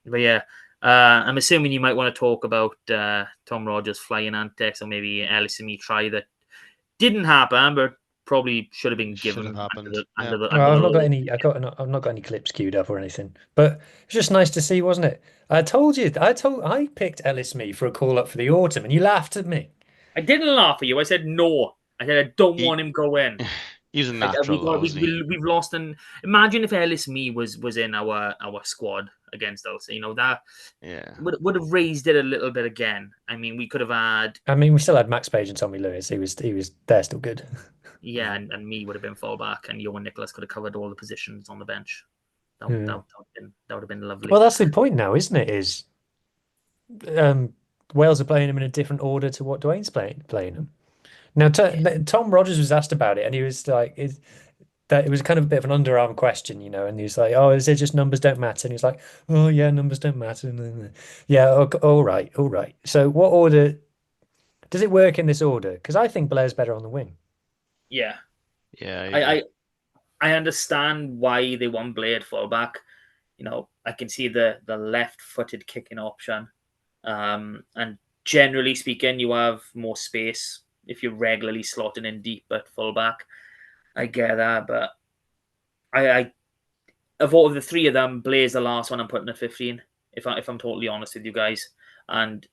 But yeah, I'm assuming you might want to talk about Tom Rogers flying antics, or maybe Ellis and me try that didn't happen, but probably should have been Should given have happened. under the Well, I've not got law. any. I've not got any clips queued up or anything. But it's just nice to see, wasn't it? I told you. I picked Ellis Me for a call up for the autumn, and you laughed at me. I didn't laugh at you. I said no. I said I don't want him going. He's a natural, though, isn't he? We've lost. And imagine if Ellis Me was in our squad against us. That would have raised it a little bit again. I mean, we could have had. I mean, we still had Max Page and Tommy Lewis. He was there still good. Yeah, and me would have been fullback, and Johan Nicholas could have covered all the positions on the bench. That would have been lovely. Well, that's the point now, isn't it? Is Wales are playing him in a different order to what Dwayne's playing him. Now, Tom Rogers was asked about it, and he was like, that it was kind of a bit of an underarm question, and he was like, "Oh, is it just numbers don't matter?" And he was like, "Oh, yeah, numbers don't matter." Yeah, okay, all right. So, what order does it work in this order? Because I think Blair's better on the wing. Yeah, yeah. I understand why they want Blair at fullback. I can see the left-footed kicking option, and generally speaking, you have more space if you're regularly slotting in deep at fullback. I get that, but I of all of the three of them, Blair's the last one I'm putting at 15. If I'm totally honest with you guys, and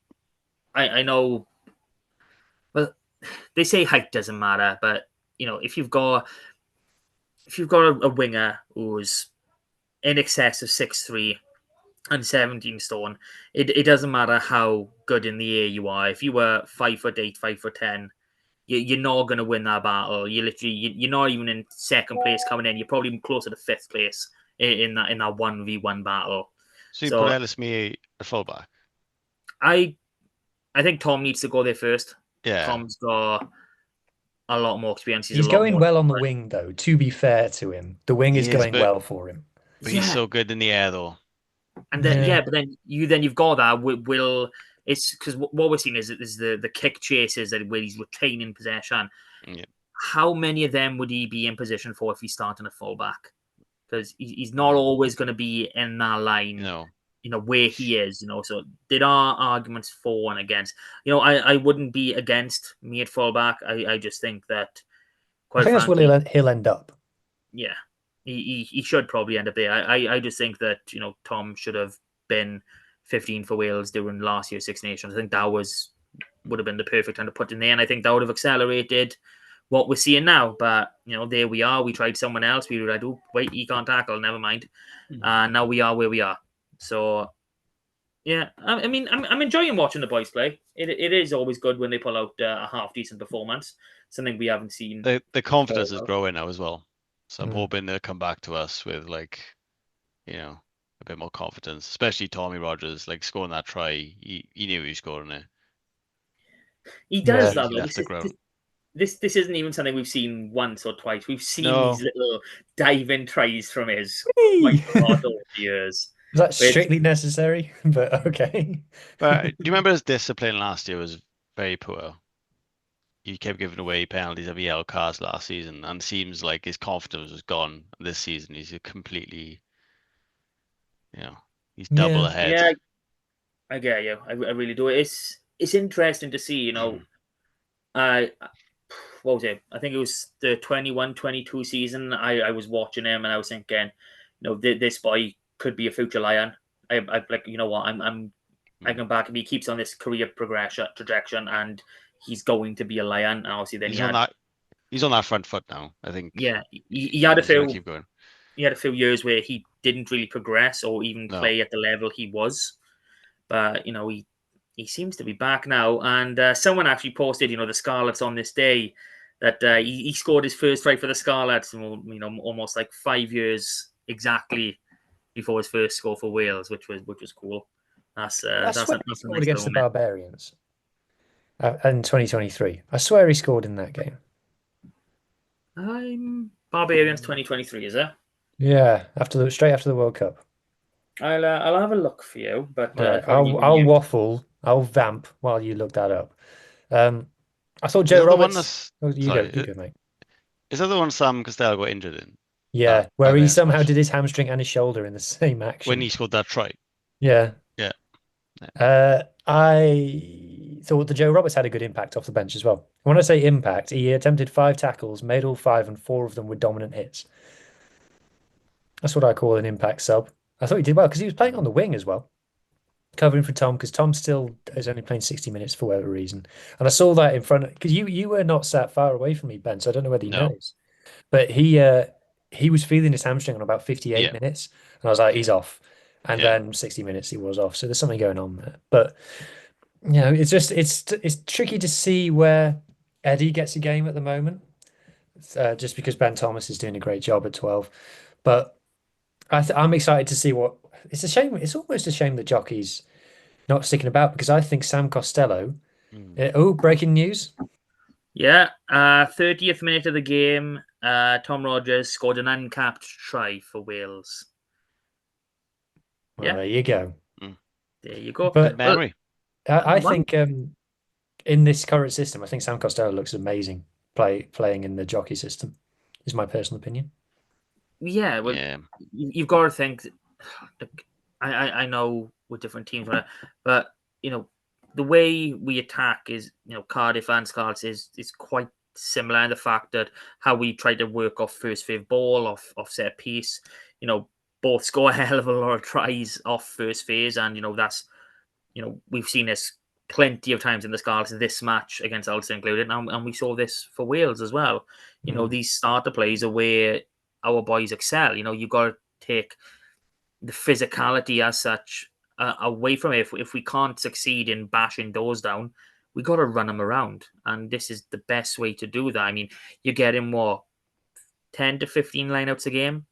I know, well, they say height doesn't matter, but if you've got a winger who's in excess of 6'3" and 17 stone, it doesn't matter how good in the air you are. If you were 5'8", 5'10", you're not going to win that battle. You're not even in second place coming in. You're probably closer to fifth place in that 1v1 battle. So you put Ellis Me at fullback? I think Tom needs to go there first. Yeah. Tom's got a lot more experience. He's going well on the wing, though. To be fair to him, the wing is going well for him. But he's so good in the air, though. And then, but then you've got that. It's because what we're seeing is the kick chases that where he's retaining possession. Yeah. How many of them would he be in position for if he's starting a fullback? Because he's not always going to be in that line. No. where he is, so there are arguments for and against. I wouldn't be against me at fullback. I just think that, I quite think that's frankly, where he'll end up. yeah, he should probably end up there. I just think that, Tom should have been 15 for Wales during last year's Six Nations. I think that would have been the perfect time to put in there, and I think that would have accelerated what we're seeing now. But there we are. We tried someone else. We were like, oh wait, he can't tackle. Never mind. Now we are where we are. So yeah, I mean, I'm enjoying watching the boys play. It is always good when they pull out a half decent performance. Something we haven't seen. The confidence is growing now as well. So I'm Mm. hoping they'll come back to us with a bit more confidence, especially Tommy Rogers, scoring that try. He knew he was scoring it. He does Yeah. that. He left the ground. This isn't even something we've seen once or twice. We've seen No. these little diving tries from his Whee! quite a lot over the years. Is that strictly necessary? But okay. But do you remember his discipline last year was very poor? He kept giving away penalties every yellow cards last season, and seems like his confidence was gone this season. He's completely, he's double Yeah. ahead. Yeah, I get you. I really do. It's interesting to see, what was it? I think it was the 21-22 season. I was watching him and I was thinking, this boy could be a future Lion. I like, what? I can back him. He keeps on this career trajectory, and he's going to be a Lion. And obviously, then He's on that front foot now. I think. Yeah, he had a he's gonna few. keep going. He had a few years where he didn't really progress or even play at the level he was, but he seems to be back now. And someone actually posted, the Scarlets on this day, that he scored his first try for the Scarlets, almost like 5 years exactly before his first score for Wales, which was cool. That's a He nice scored against the moment. Barbarians in 2023. I swear he scored in that game. Barbarians 2023, is it? Yeah, straight after the World Cup. I'll have a look for you, but Right, I'll waffle, I'll vamp while you look that up. I thought Joe Roberts. You go, mate. Is that the one Sam Costello got injured in? Yeah, where he somehow did his hamstring and his shoulder in the same action when he scored that try. Yeah. Yeah. I thought the Joe Roberts had a good impact off the bench as well. When I say impact, he attempted 5 tackles, made all 5, and 4 of them were dominant hits. That's what I call an impact sub. I thought he did well because he was playing on the wing as well, covering for Tom, because Tom still is only playing 60 minutes for whatever reason. And I saw that in front of, because you were not sat far away from me, Ben, so I don't know whether you noticed. But he was feeling his hamstring on about 58 minutes, and I was like, he's off. And then 60 minutes he was off. So there's something going on there. But it's just it's tricky to see where Eddie gets a game at the moment, just because Ben Thomas is doing a great job at 12. But I'm excited to see what. It's a shame. It's almost a shame that Jockey's not sticking about, because I think Sam Costello. Breaking news. Yeah, 30th minute of the game, Tom Rogers scored an uncapped try for Wales. Well, there you go. There you go. But memory. I think in this current system, I think Sam Costello looks amazing playing in the Jockey system. Is my personal opinion. Yeah, well, you've got to think. I know with different teams, but the way we attack is, Cardiff and Scarlets is quite similar in the fact that how we try to work off first fave ball, off set piece. Both score a hell of a lot of tries off first phase, and that's we've seen this plenty of times in the Scarlets, this match against Ulster included, and we saw this for Wales as well. These starter plays are where our boys excel. You've got to take the physicality as such away from it. If we can't succeed in bashing doors down, we got to run them around, and this is the best way to do that. I mean, you're getting 10 to 15 lineouts a game.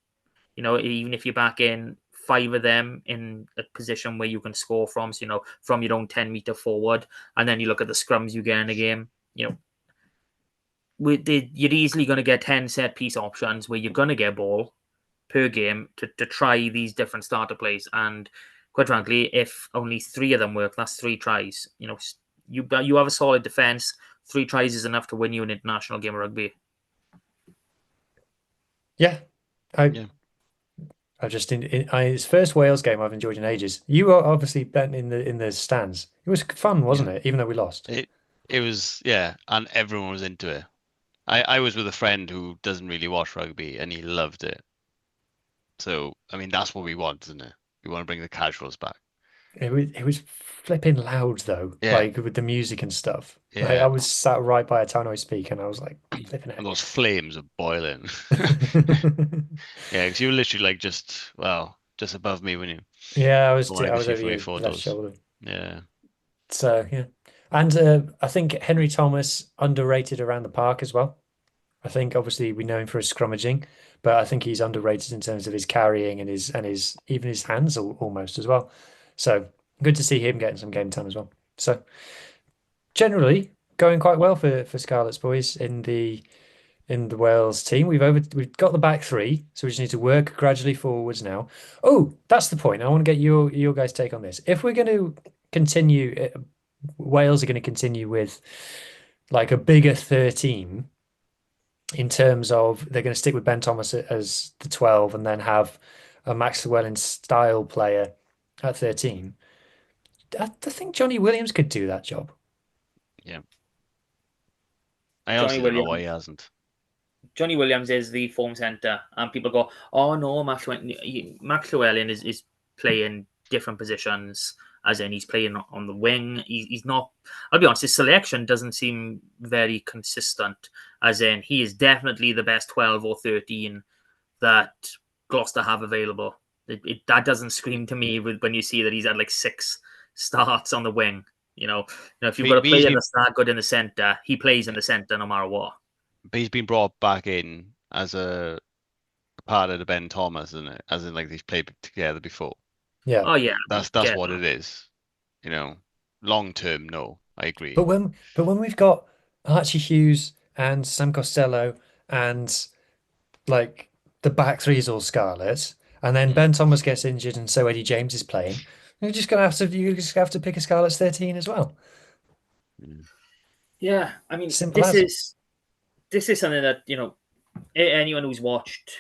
Even if you back in 5 of them in a position where you can score from, so, from your own 10-meter forward, and then you look at the scrums you get in a game, you're easily going to get 10 set piece options where you're going to get ball per game to try these different starter plays. And quite frankly, if only 3 of them work, that's 3 tries. You have a solid defense. 3 tries is enough to win you an international game of rugby. Yeah. His first Wales game I've enjoyed in ages. You were obviously betting in the stands. It was fun, wasn't it? Even though we lost. It was, yeah, and everyone was into it. I was with a friend who doesn't really watch rugby, and he loved it. So, I mean, that's what we want, isn't it? We want to bring the casuals back. It was flipping loud though, Yeah. like with the music and stuff. Like, Yeah. I was sat right by a tannoy speak, and I was like flipping And out. those flames are boiling. Yeah, because you were literally like just above me when you Yeah, I was when I could over see from your your left photos. shoulder. Yeah. So yeah, and I think Henry Thomas underrated around the park as well. I think obviously we know him for his scrummaging, but I think he's underrated in terms of his carrying and his even his hands almost as well. So good to see him getting some game time as well. So generally going quite well for Scarlets boys in the Wales team. We've got the back three, so we just need to work gradually forwards now. Oh, that's the point. I want to get your guys' take on this. If we're going to continue, Wales are going to continue with like a bigger 13 in terms of they're going to stick with Ben Thomas as the 12 and then have a Max Llewellyn style player at 13. I think Johnny Williams could do that job. Yeah. I Johnny honestly don't know Williams. why he hasn't. Johnny Williams is the form centre, and people go, "Oh no, Max Llewellyn is playing different positions, as in he's playing on the wing. He's not. I'll be honest, his selection doesn't seem very consistent. As in, he is definitely the best 12 or 13 that Gloucester have available. That doesn't scream to me when you see that he's had like 6 starts on the wing. If you've got a player that's that good in the centre, he plays in the centre no matter what. But he's been brought back in as a part of the Ben Thomas, isn't it? As in, like, they've played together before. Yeah. Oh yeah. That's what it is. Long term, no, I agree. But when we've got Archie Hughes and Sam Costello and like the back three is all Scarlets, and then Ben Thomas gets injured and so Eddie James is playing, you just have to pick a Scarlets 13 as well. Yeah, I mean, Simple this is something that anyone who's watched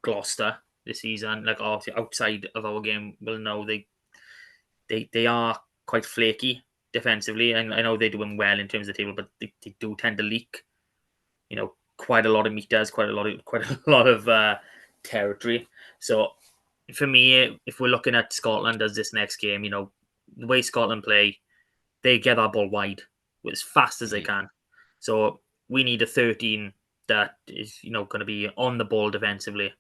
Gloucester this season, like outside of our game, will know they are quite flaky defensively. And I know they're doing well in terms of the table, but they do tend to leak, quite a lot of meters, quite a lot of territory. So for me, if we're looking at Scotland as this next game, the way Scotland play, they get that ball wide as fast as they can. So we need a 13 that is, going to be on the ball defensively.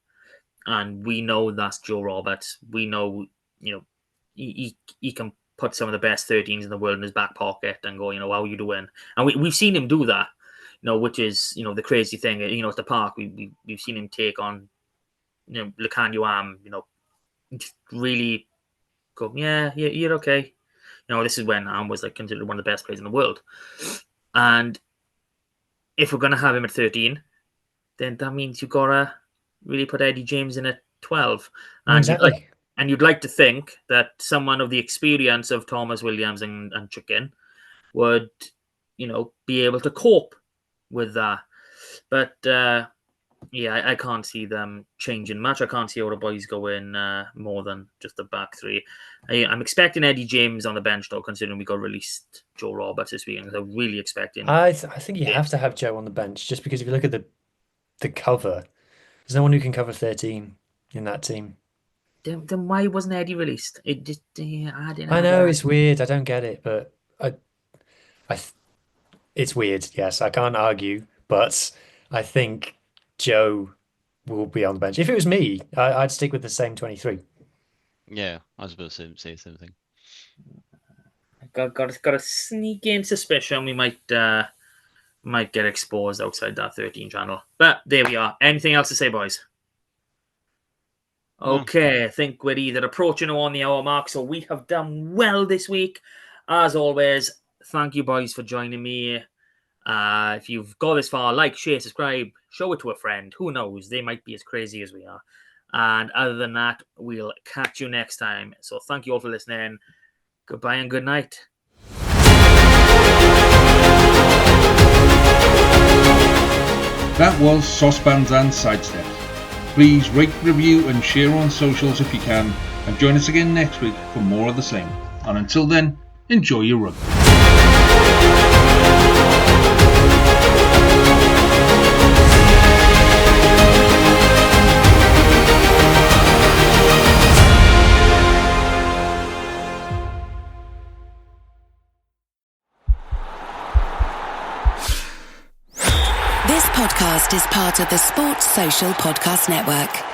And we know that's Joe Roberts. We know, he can put some of the best 13s in the world in his back pocket and go, how are you doing? And we've seen him do that, which is, the crazy thing. At the park, we've seen him take on, Lecan Am, really go, yeah, you're okay. This is when Am was like considered one of the best players in the world. And if we're going to have him at 13, then that means you've got to really put Eddie James in at 12. And exactly. You'd like to think that someone of the experience of Thomas Williams and Chicken would, be able to cope with that. But I can't see them changing much. I can't see all the boys going more than just the back three. I'm expecting Eddie James on the bench, though, considering we got released Joe Roberts this week. I'm really expecting. I think you have to have Joe on the bench just because if you look at the cover, there's no one who can cover 13 in that team. Then why wasn't Eddie released? It just I know it's weird. I don't get it, but it's weird. Yes, I can't argue, but I think Joe will be on the bench. If it was me, I'd stick with the same 23. Yeah, I was about to say the same thing. Got a sneaking suspicion we might get exposed outside that 13 channel. But there we are. Anything else to say, boys? Okay, I think we're either approaching or on the hour mark, so we have done well this week. As always, thank you, boys, for joining me. If you've got this far, like, share, subscribe, show it to a friend. Who knows? They might be as crazy as we are. And other than that, we'll catch you next time. So thank you all for listening. Goodbye and good night. That was Saucepans and Sidesteps. Please rate, review and share on socials if you can, and join us again next week for more of the same. And until then, enjoy your rugby. This podcast is part of the Sports Social Podcast Network.